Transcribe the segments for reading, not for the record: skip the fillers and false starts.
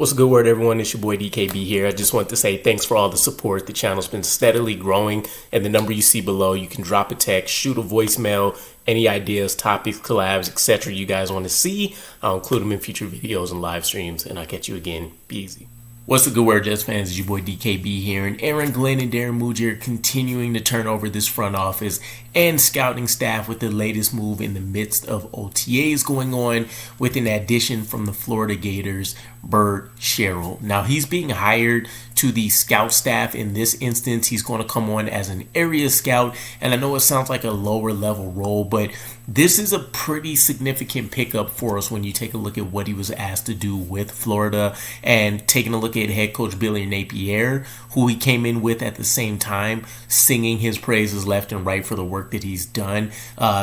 What's a good word, everyone? It's your boy DKB here. I just want to say thanks for all the support. The channel's been steadily growing, and the number you see below, you can drop a text, shoot a voicemail, any ideas, topics, collabs, etc. you guys want to see. I'll include them in future videos and live streams, and I'll catch you again. Be easy. What's the good word, Jets fans? It's your boy DKB here, and Aaron Glenn and Darren Muji are continuing to turn over this front office and scouting staff with the latest move in the midst of OTAs going on with an addition from the Florida Gators, Bird Sherrill. Now, he's being hired to the scout staff. In this instance, he's going to come on as an area scout, and I know it sounds like a lower level role, but this is a pretty significant pickup for us when you take a look at what he was asked to do with Florida, and taking a look at head coach Billy Napier, who he came in with at the same time, singing his praises left and right for the work that he's done.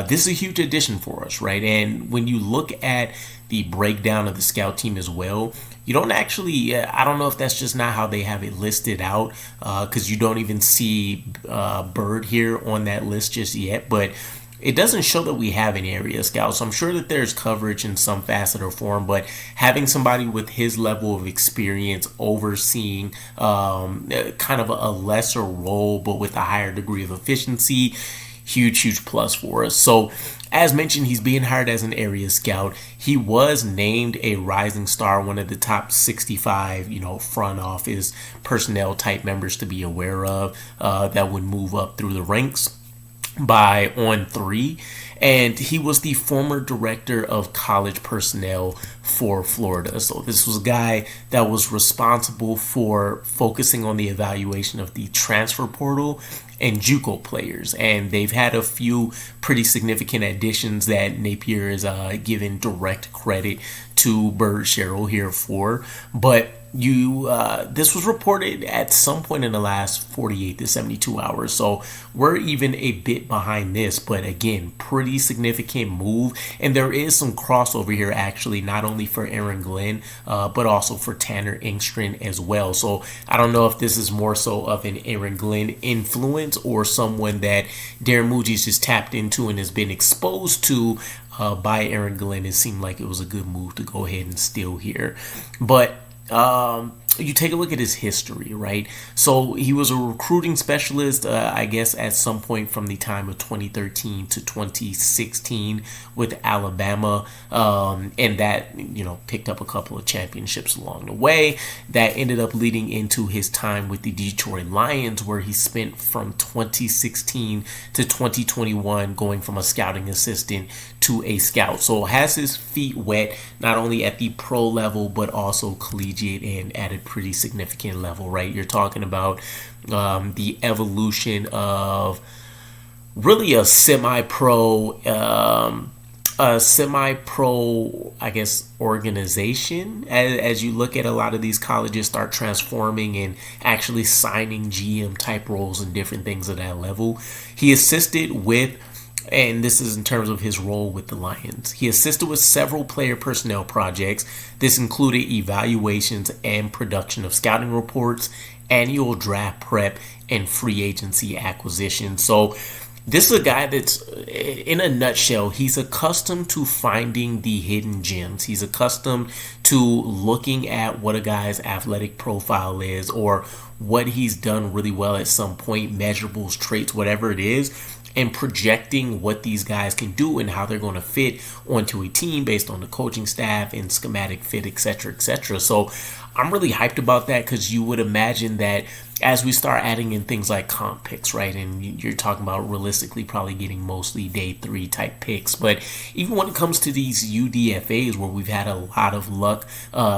This is a huge addition for us, right? And when you look at the breakdown of the scout team as well, you don't actually, I don't know if that's just not how they have it listed out, because you don't even see Bird here on that list just yet, but it doesn't show that we have an area scout. So I'm sure that there's coverage in some facet or form, but having somebody with his level of experience overseeing kind of a lesser role, but with a higher degree of efficiency, huge plus for us. So as mentioned, he's being hired as an area scout. He was named a rising star, one of the top 65, front office personnel type members to be aware of that would move up through the ranks by on 3, and he was the former director of college personnel for Florida. So this was a guy that was responsible for focusing on the evaluation of the transfer portal and JUCO players, and they've had a few pretty significant additions that Napier is given direct credit to Bird Sherrill here for. But this was reported at some point in the last 48 to 72 hours, so we're even a bit behind this, but again, pretty significant move. And there is some crossover here, actually, not only for Aaron Glenn but also for Tanner Engstrand as well. So I don't know if this is more so of an Aaron Glenn influence or someone that Darren Muji's just tapped into and has been exposed to by Aaron Glenn. It seemed like it was a good move to go ahead and steal here. But you take a look at his history, right? So he was a recruiting specialist, I guess, at some point from the time of 2013 to 2016 with Alabama, and that, picked up a couple of championships along the way. That ended up leading into his time with the Detroit Lions, where he spent from 2016 to 2021 going from a scouting assistant to a scout. So has his feet wet, not only at the pro level, but also collegiate and at a pretty significant level, right? You're talking about the evolution of really a semi-pro, I guess, organization. As you look at a lot of these colleges start transforming and actually signing GM type roles and different things at that level. He assisted with, and this is in terms of his role with the Lions, he assisted with several player personnel projects. This included evaluations and production of scouting reports, annual draft prep, and free agency acquisition. So this is a guy that's, in a nutshell, he's accustomed to finding the hidden gems. He's accustomed to looking at what a guy's athletic profile is, or what he's done really well at some point, measurables, traits, whatever it is, and projecting what these guys can do and how they're going to fit onto a team based on the coaching staff and schematic fit, etc. So I'm really hyped about that, because you would imagine that as we start adding in things like comp picks, right, and you're talking about realistically probably getting mostly day 3 type picks, but even when it comes to these UDFAs where we've had a lot of luck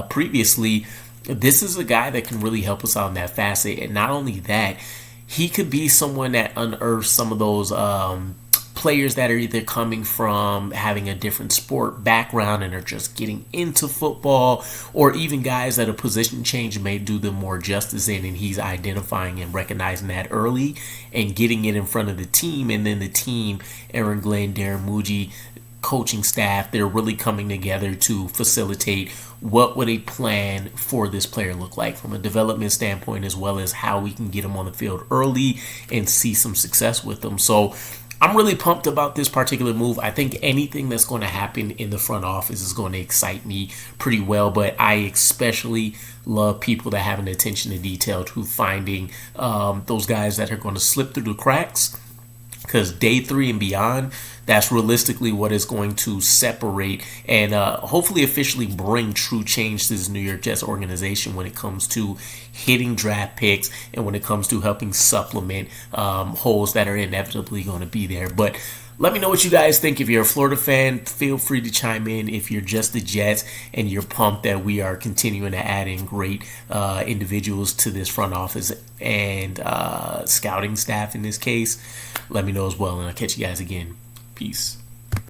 previously, this is a guy that can really help us out in that facet. And not only that, he could be someone that unearths some of those players that are either coming from having a different sport background and are just getting into football, or even guys that a position change may do them more justice in, and he's identifying and recognizing that early and getting it in front of the team. And then the team, Aaron Glenn, Darren Muji, coaching staff, they're really coming together to facilitate what would a plan for this player look like from a development standpoint, as well as how we can get him on the field early and see some success with them. So I'm really pumped about this particular move. I think anything that's going to happen in the front office is going to excite me pretty well, but I especially love people that have an attention to detail to finding those guys that are going to slip through the cracks, because day 3 and beyond, that's realistically what is going to separate and hopefully officially bring true change to this New York Jets organization when it comes to hitting draft picks and when it comes to helping supplement holes that are inevitably going to be there. But let me know what you guys think. If you're a Florida fan, feel free to chime in. If you're just the Jets and you're pumped that we are continuing to add in great individuals to this front office and scouting staff in this case, let me know as well, and I'll catch you guys again. Peace.